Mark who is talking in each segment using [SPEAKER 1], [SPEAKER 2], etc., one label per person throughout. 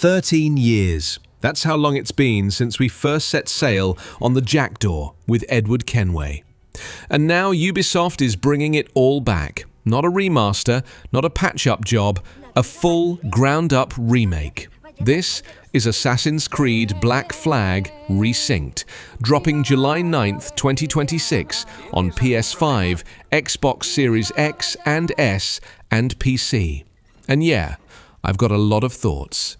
[SPEAKER 1] 13 years. That's how long it's been since we first set sail on the Jackdaw with Edward Kenway. And now Ubisoft is bringing it all back. Not a remaster, not a patch-up job, a full, ground-up remake. This is Assassin's Creed Black Flag Resynced, dropping July 9th, 2026 on PS5, Xbox Series X and S, and PC. And yeah, I've got a lot of thoughts.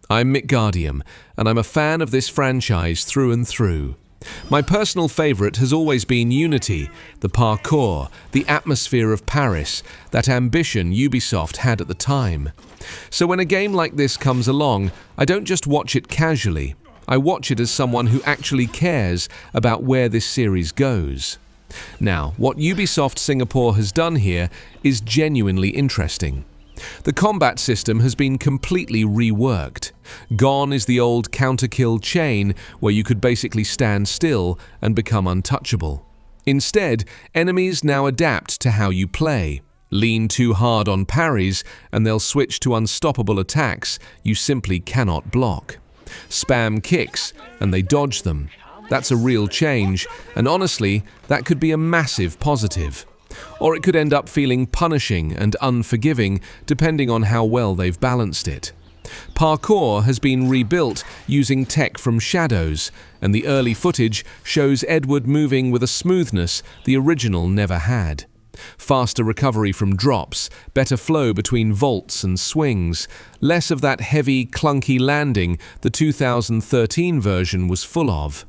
[SPEAKER 1] I'm Mitgardium, and I'm a fan of this franchise through and through. My personal favourite has always been Unity, the parkour, the atmosphere of Paris, that ambition Ubisoft had at the time. So when a game like this comes along, I don't just watch it casually, I watch it as someone who actually cares about where this series goes. Now, what Ubisoft Singapore has done here is genuinely interesting. The combat system has been completely reworked. Gone is the old counter-kill chain where you could basically stand still and become untouchable. Instead, enemies now adapt to how you play. Lean too hard on parries and they'll switch to unstoppable attacks you simply cannot block. Spam kicks and they dodge them. That's a real change, and honestly, that could be a massive positive. Or it could end up feeling punishing and unforgiving, depending on how well they've balanced it. Parkour has been rebuilt using tech from Shadows, and the early footage shows Edward moving with a smoothness the original never had. Faster recovery from drops, better flow between vaults and swings, less of that heavy, clunky landing the 2013 version was full of.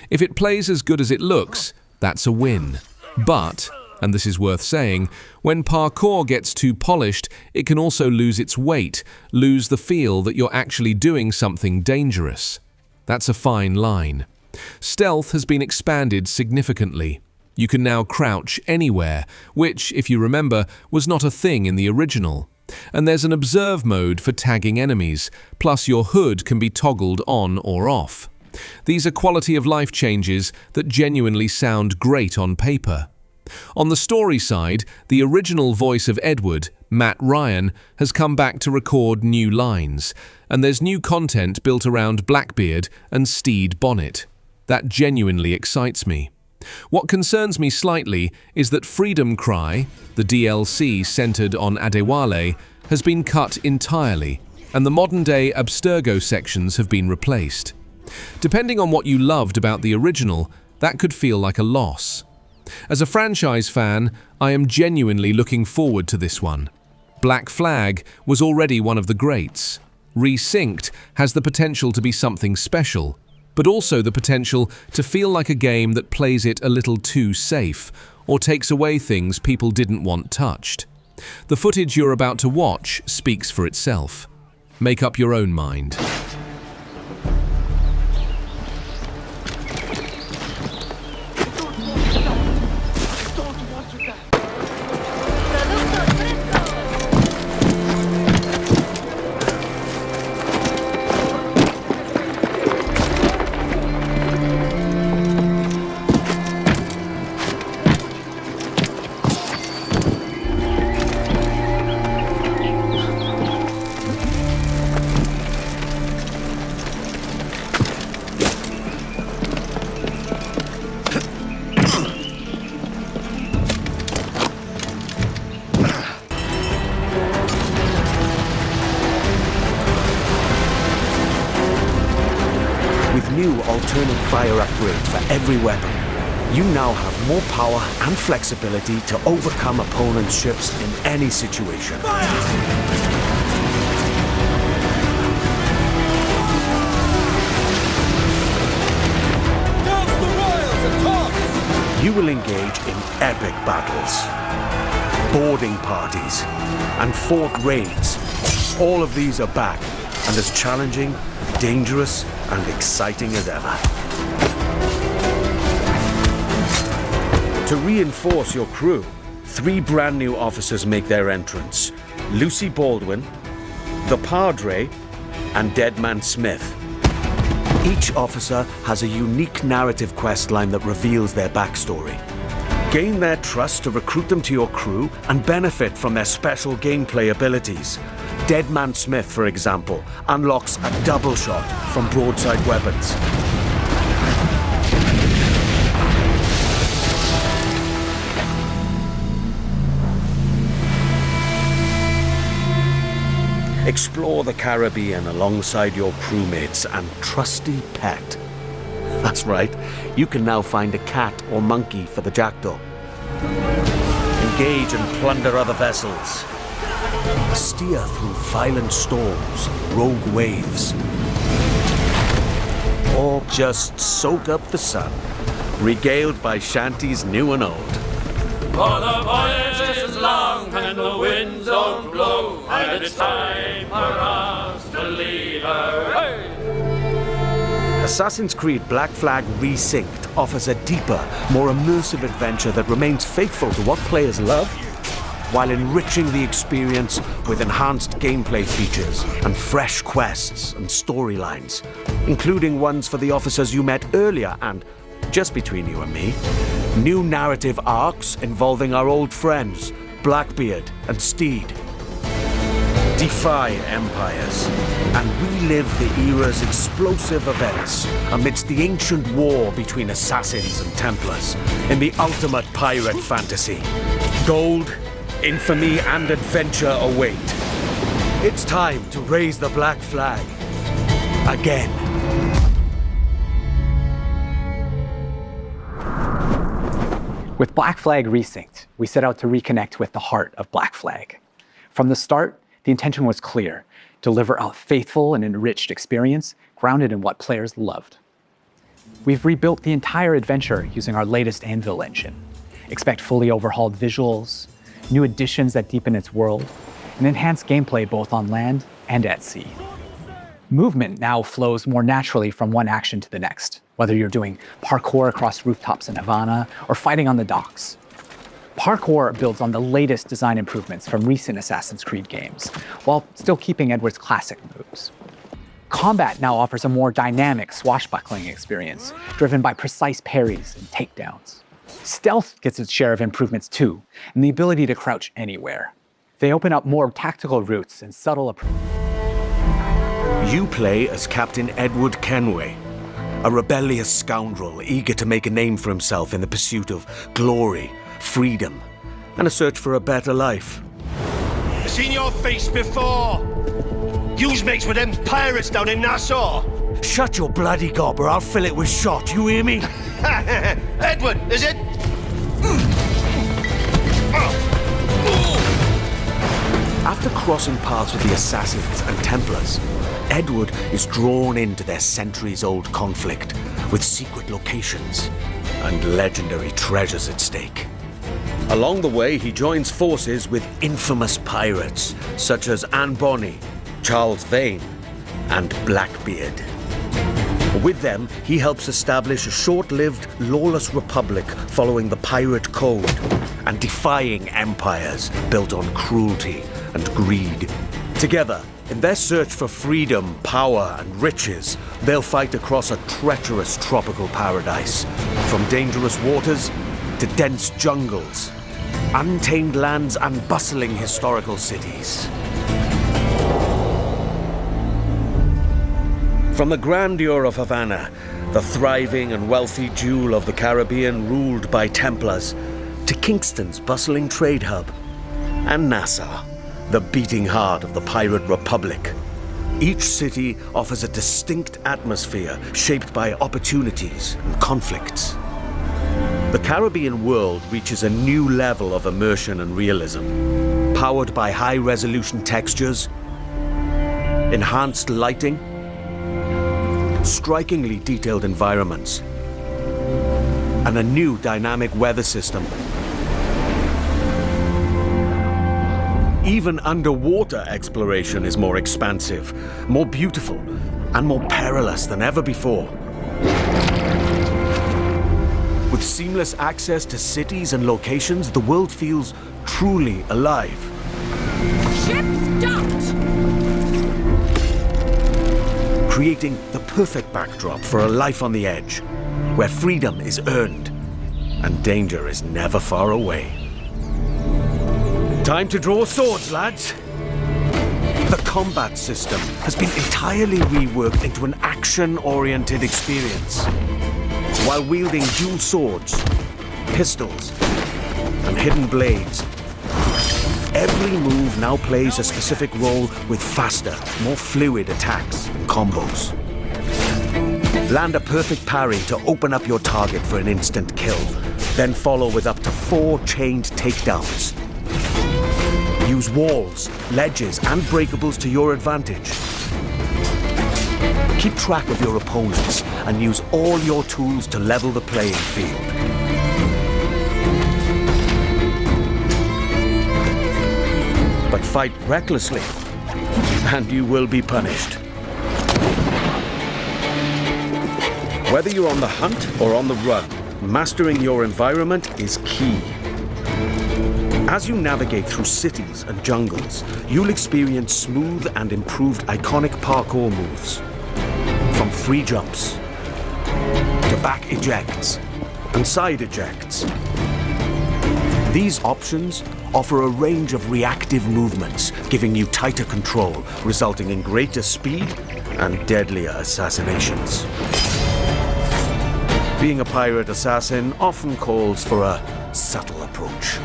[SPEAKER 1] If it plays as good as it looks, that's a win. But, and this is worth saying, when parkour gets too polished, it can also lose its weight, lose the feel that you're actually doing something dangerous. That's a fine line. Stealth has been expanded significantly. You can now crouch anywhere, which, if you remember, was not a thing in the original. And there's an observe mode for tagging enemies, plus your hood can be toggled on or off. These are quality of life changes that genuinely sound great on paper. On the story side, the original voice of Edward, Matt Ryan, has come back to record new lines, and there's new content built around Blackbeard and Steed Bonnet. That genuinely excites me. What concerns me slightly is that Freedom Cry, the DLC centered on Adewale, has been cut entirely, and the modern-day Abstergo sections have been replaced. Depending on what you loved about the original, that could feel like a loss. As a franchise fan, I am genuinely looking forward to this one. Black Flag was already one of the greats. Resynced has the potential to be something special, but also the potential to feel like a game that plays it a little too safe, or takes away things people didn't want touched. The footage you're about to watch speaks for itself. Make up your own mind.
[SPEAKER 2] With new alternate fire upgrades for every weapon, you now have more power and flexibility to overcome opponents' ships in any situation. You will engage in epic battles, boarding parties, and fort raids. All of these are back and as challenging, dangerous, and exciting as ever. To reinforce your crew, 3 brand new officers make their entrance: Lucy Baldwin, the Padre, and Deadman Smith. Each officer has a unique narrative questline that reveals their backstory. Gain their trust to recruit them to your crew and benefit from their special gameplay abilities. Dead Man Smith, for example, unlocks a double shot from broadside weapons. Explore the Caribbean alongside your crewmates and trusty pet. That's right, you can now find a cat or monkey for the jackdaw. Engage and plunder other vessels. Steer through violent storms, rogue waves. Or just soak up the sun, regaled by shanties new and old.
[SPEAKER 3] For the voyage is long and the winds don't blow, and it's time for us to leave her. Hey!
[SPEAKER 2] Assassin's Creed Black Flag Resynced offers a deeper, more immersive adventure that remains faithful to what players love, while enriching the experience with enhanced gameplay features and fresh quests and storylines, including ones for the officers you met earlier and, just between you and me, new narrative arcs involving our old friends, Blackbeard and Steed. Defy empires and relive the era's explosive events amidst the ancient war between assassins and Templars in the ultimate pirate fantasy. Gold, infamy, and adventure await. It's time to raise the black flag again.
[SPEAKER 4] With Black Flag Resynced, we set out to reconnect with the heart of Black Flag. From the start, the intention was clear: deliver a faithful and enriched experience grounded in what players loved. We've rebuilt the entire adventure using our latest Anvil engine. Expect fully overhauled visuals, new additions that deepen its world, and enhanced gameplay both on land and at sea. Movement now flows more naturally from one action to the next, whether you're doing parkour across rooftops in Havana or fighting on the docks. Parkour builds on the latest design improvements from recent Assassin's Creed games, while still keeping Edward's classic moves. Combat now offers a more dynamic, swashbuckling experience, driven by precise parries and takedowns. Stealth gets its share of improvements too, and the ability to crouch anywhere. They open up more tactical routes and subtle approaches.
[SPEAKER 2] You play as Captain Edward Kenway, a rebellious scoundrel eager to make a name for himself in the pursuit of glory, freedom, and a search for a better life.
[SPEAKER 5] I've seen your face before. Yous mates with them pirates down in Nassau.
[SPEAKER 2] Shut your bloody gob or I'll fill it with shot, you hear me?
[SPEAKER 5] Edward, is it?
[SPEAKER 2] After crossing paths with the Assassins and Templars, Edward is drawn into their centuries-old conflict with secret locations and legendary treasures at stake. Along the way, he joins forces with infamous pirates such as Anne Bonny, Charles Vane, and Blackbeard. With them, he helps establish a short-lived, lawless republic following the pirate code and defying empires built on cruelty and greed. Together, in their search for freedom, power, and riches, they'll fight across a treacherous tropical paradise, from dangerous waters to dense jungles, untamed lands, and bustling historical cities. From the grandeur of Havana, the thriving and wealthy jewel of the Caribbean ruled by Templars, to Kingston's bustling trade hub, and Nassau, the beating heart of the pirate republic. Each city offers a distinct atmosphere shaped by opportunities and conflicts. The Caribbean world reaches a new level of immersion and realism, powered by high-resolution textures, enhanced lighting, strikingly detailed environments, and a new dynamic weather system. Even underwater exploration is more expansive, more beautiful, and more perilous than ever before. With seamless access to cities and locations, the world feels truly alive.
[SPEAKER 6] Ship's docked!
[SPEAKER 2] Creating the perfect backdrop for a life on the edge, where freedom is earned and danger is never far away. Time to draw swords, lads. The combat system has been entirely reworked into an action-oriented experience. While wielding dual swords, pistols, and hidden blades, every move now plays a specific role with faster, more fluid attacks and combos. Land a perfect parry to open up your target for an instant kill, then follow with up to 4 chained takedowns. Use walls, ledges, and breakables to your advantage. Keep track of your opponents and use all your tools to level the playing field. But fight recklessly, and you will be punished. Whether you're on the hunt or on the run, mastering your environment is key. As you navigate through cities and jungles, you'll experience smooth and improved iconic parkour moves. From free jumps, to back ejects, and side ejects. These options offer a range of reactive movements, giving you tighter control, resulting in greater speed and deadlier assassinations. Being a pirate assassin often calls for a subtle approach.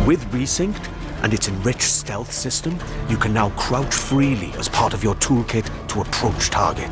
[SPEAKER 2] With Resynced and its enriched stealth system, you can now crouch freely as part of your toolkit to approach targets.